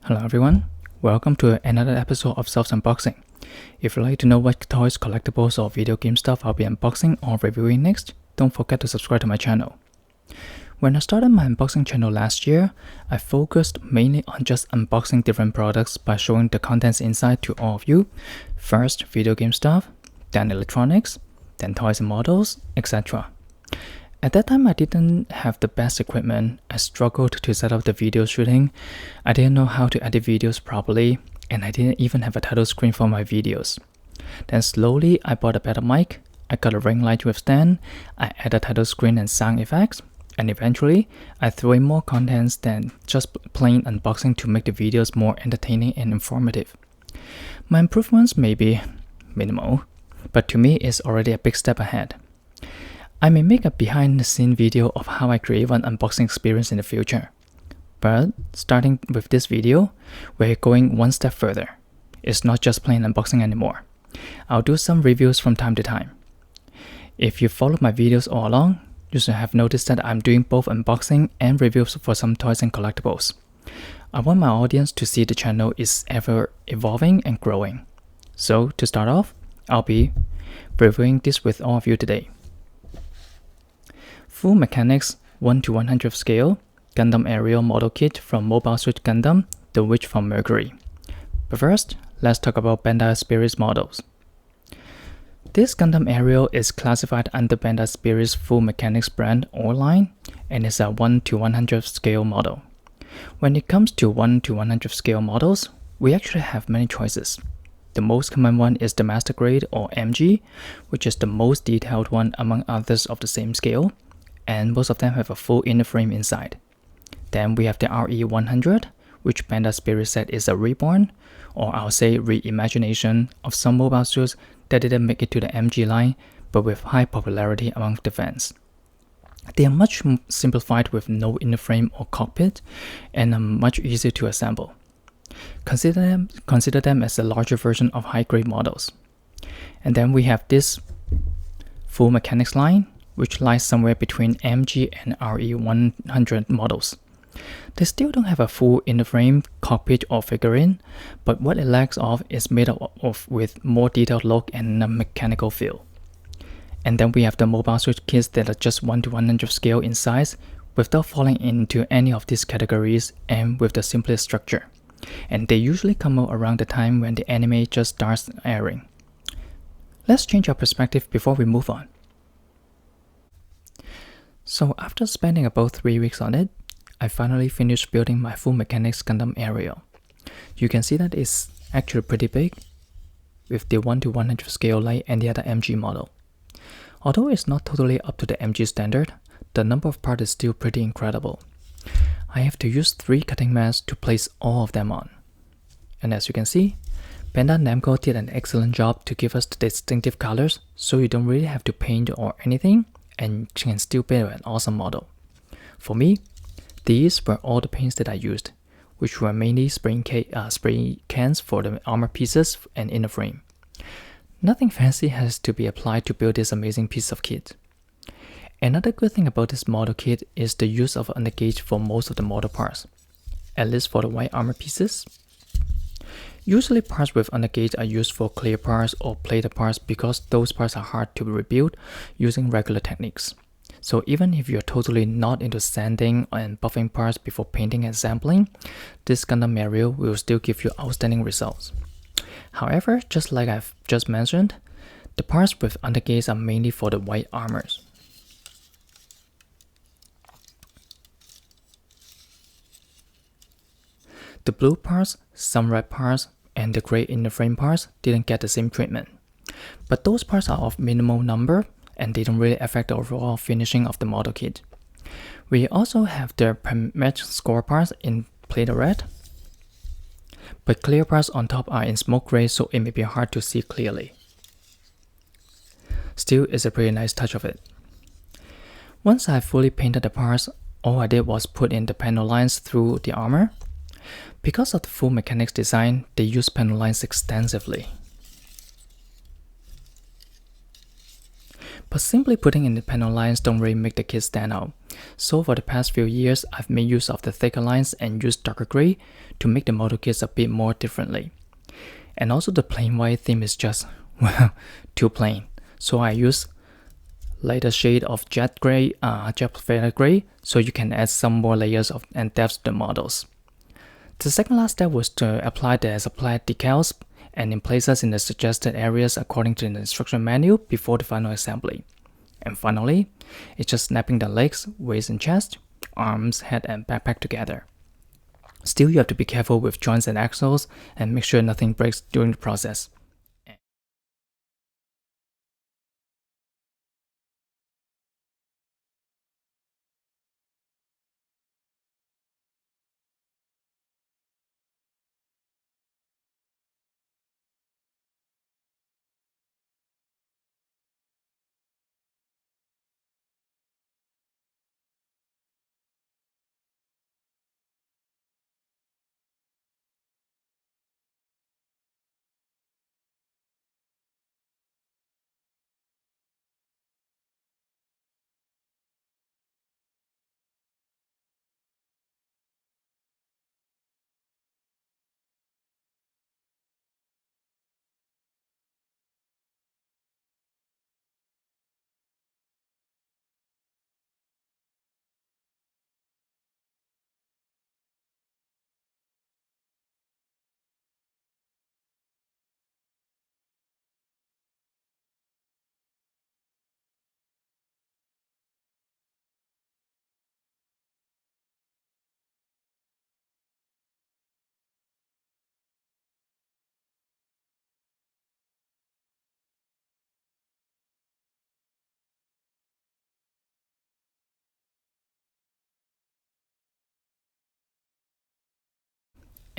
Hello everyone, welcome to another episode of Self's Unboxing. If you'd like to know what toys, collectibles, or video game stuff I'll be unboxing or reviewing next, don't forget to subscribe to my channel. When I started my unboxing channel last year, I focused mainly on just unboxing different products by showing the contents inside to all of you. First, video game stuff, then electronics, then toys and models, etc. At that time, I didn't have the best equipment. I struggled to set up the video shooting. I didn't know how to edit videos properly, and I didn't even have a title screen for my videos. Then slowly, I bought a better mic, I got a ring light with stand, I added title screen and sound effects, and eventually, I threw in more contents than just plain unboxing to make the videos more entertaining and informative. My improvements may be minimal, but to me, it's already a big step ahead. I may make a behind-the-scenes video of how I create an unboxing experience in the future. But starting with this video, we're going one step further. It's not just plain unboxing anymore. I'll do some reviews from time to time. If you followed my videos all along, you should have noticed that I'm doing both unboxing and reviews for some toys and collectibles. I want my audience to see the channel is ever evolving and growing. So to start off, I'll be reviewing this with all of you today. Full Mechanics 1:100 scale Gundam Aerial model kit from Mobile Suit Gundam, The Witch from Mercury. But first, let's talk about Bandai Spirit's models. This Gundam Aerial is classified under Bandai Spirit's Full Mechanics brand or line, and is a 1:100 scale model. When it comes to 1:100 scale models, we actually have many choices. The most common one is the Master Grade or MG, which is the most detailed one among others of the same scale, and most of them have a full inner frame inside. Then we have the RE100, which Bandai Spirit said is a reborn, or I'll say reimagination, of some mobile suits that didn't make it to the MG line, but with high popularity among the fans. They are much simplified with no inner frame or cockpit, and are much easier to assemble. Consider them as a larger version of high-grade models. And then we have this Full Mechanics line, which lies somewhere between MG and RE100 models. They still don't have a full inner frame, cockpit, or figurine, but what it lacks of is made up of with more detailed look and a mechanical feel. And then we have the mobile suit kits that are just 1:100 scale in size, without falling into any of these categories and with the simplest structure. And they usually come out around the time when the anime just starts airing. Let's change our perspective before we move on. So after spending about 3 weeks on it, I finally finished building my Full Mechanics Gundam Aerial. You can see that it's actually pretty big, with the 1:100 scale like any other MG model. Although it's not totally up to the MG standard, the number of parts is still pretty incredible. I have to use 3 cutting mats to place all of them on. And as you can see, Bandai Namco did an excellent job to give us the distinctive colors, so you don't really have to paint or anything, and can still build an awesome model. For me, these were all the paints that I used, which were mainly spray cans for the armor pieces and inner frame. Nothing fancy has to be applied to build this amazing piece of kit. Another good thing about this model kit is the use of undergauge for most of the model parts, at least for the white armor pieces. Usually parts with undergauge are used for clear parts or plated parts because those parts are hard to rebuild using regular techniques. So even if you're totally not into sanding and buffing parts before painting and sampling, this Gundam Aerial will still give you outstanding results. However, just like I've just mentioned, the parts with undergauge are mainly for the white armors. The blue parts, some red parts, and the gray inner frame parts didn't get the same treatment. But those parts are of minimal number, and they don't really affect the overall finishing of the model kit. We also have the match score parts in plated red, but clear parts on top are in smoke gray, so it may be hard to see clearly. Still, it's a pretty nice touch of it. Once I fully painted the parts, all I did was put in the panel lines through the armor. Because of the Full Mechanics design, they use panel lines extensively. But simply putting in the panel lines don't really make the kit stand out. So for the past few years, I've made use of the thicker lines and used darker gray to make the model kits a bit more differently. And also the plain white theme is just, well, too plain. So I use lighter shade of jet feather gray, so you can add some more layers and depth to the models. The second last step was to apply the supplied decals and in places in the suggested areas according to the instruction manual before the final assembly. And finally, it's just snapping the legs, waist and chest, arms, head and backpack together. Still, you have to be careful with joints and axles and make sure nothing breaks during the process.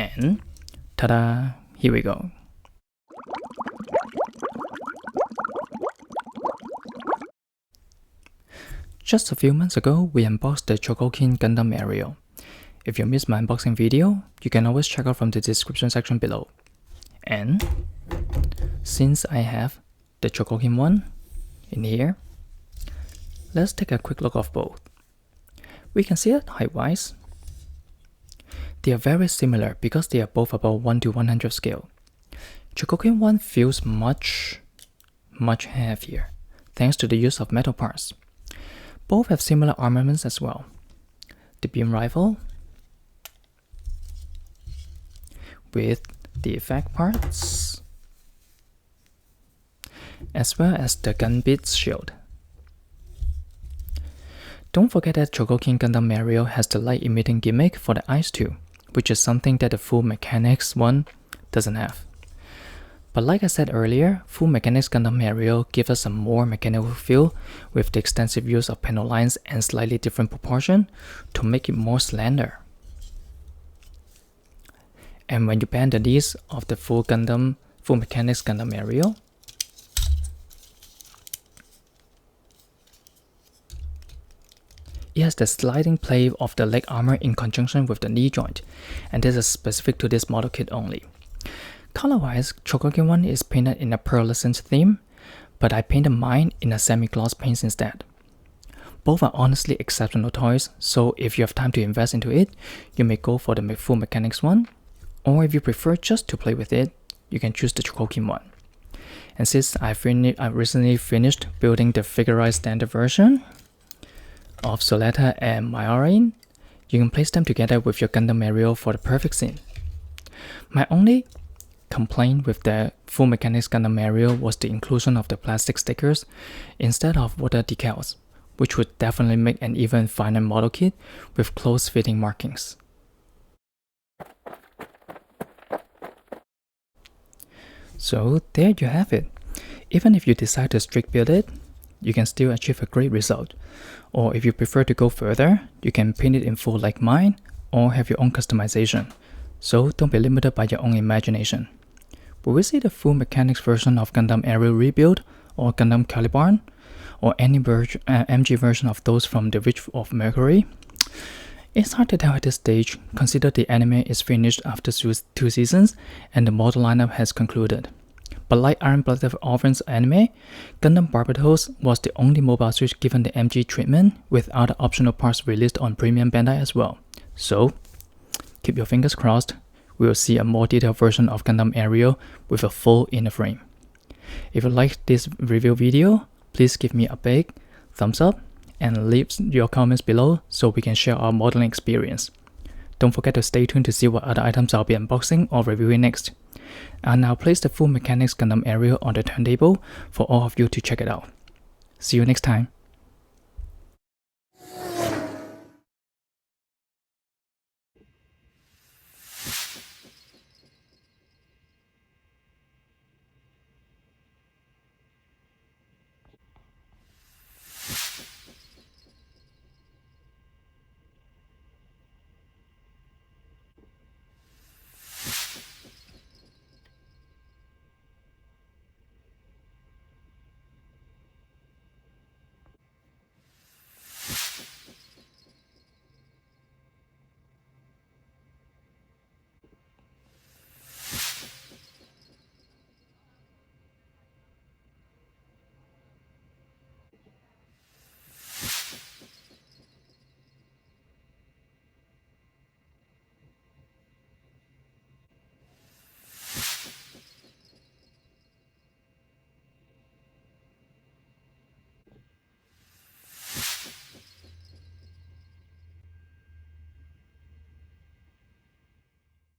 And ta-da! Here we go. Just a few months ago, we unboxed the Chogokin Gundam Aerial. If you missed my unboxing video, you can always check out from the description section below. And since I have the Chogokin one in here, let's take a quick look of both. We can see that height-wise, they are very similar because they are both about 1 to 100 scale. Chogokin 1 feels much heavier, thanks to the use of metal parts. Both have similar armaments as well. The beam rifle with the effect parts, as well as the Gunbit's shield. Don't forget that Chogokin Gundam Aerial has the light emitting gimmick for the eyes too, which is something that the Full Mechanics one doesn't have. But like I said earlier, Full Mechanics Gundam Aerial gives us a more mechanical feel with the extensive use of panel lines and slightly different proportion to make it more slender. And when you bend the knees of the Full Mechanics Gundam Aerial, it has the sliding play of the leg armor in conjunction with the knee joint, and this is specific to this model kit only. Color-wise, Chogokin 1 is painted in a pearlescent theme, but I painted mine in a semi-gloss paints instead. Both are honestly exceptional toys, so if you have time to invest into it, you may go for the Full Mechanics one, or if you prefer just to play with it, you can choose the Chogokin one. And since I recently finished building the figurized standard version of Soletta and Myarine, you can place them together with your Gundam Aerial for the perfect scene. My only complaint with the Full Mechanics Gundam Aerial was the inclusion of the plastic stickers instead of water decals, which would definitely make an even finer model kit with close-fitting markings. So there you have it. Even if you decide to strict build it, you can still achieve a great result. Or if you prefer to go further, you can paint it in full like mine, or have your own customization. So don't be limited by your own imagination. Will we see the Full Mechanics version of Gundam Aerial Rebuild, or Gundam Caliban, or any MG version of those from the Witch of Mercury? It's hard to tell at this stage, consider the anime is finished after 2 seasons and the model lineup has concluded. But like Iron Blooded Orphans anime, Gundam Barbatos was the only mobile Switch given the MG treatment, with other optional parts released on Premium Bandai as well. So, keep your fingers crossed, we will see a more detailed version of Gundam Aerial with a full inner frame. If you liked this review video, please give me a big thumbs up and leave your comments below so we can share our modeling experience. Don't forget to stay tuned to see what other items I'll be unboxing or reviewing next. I'll now place the full Mechanix Gundam Aerial on the turntable for all of you to check it out. See you next time.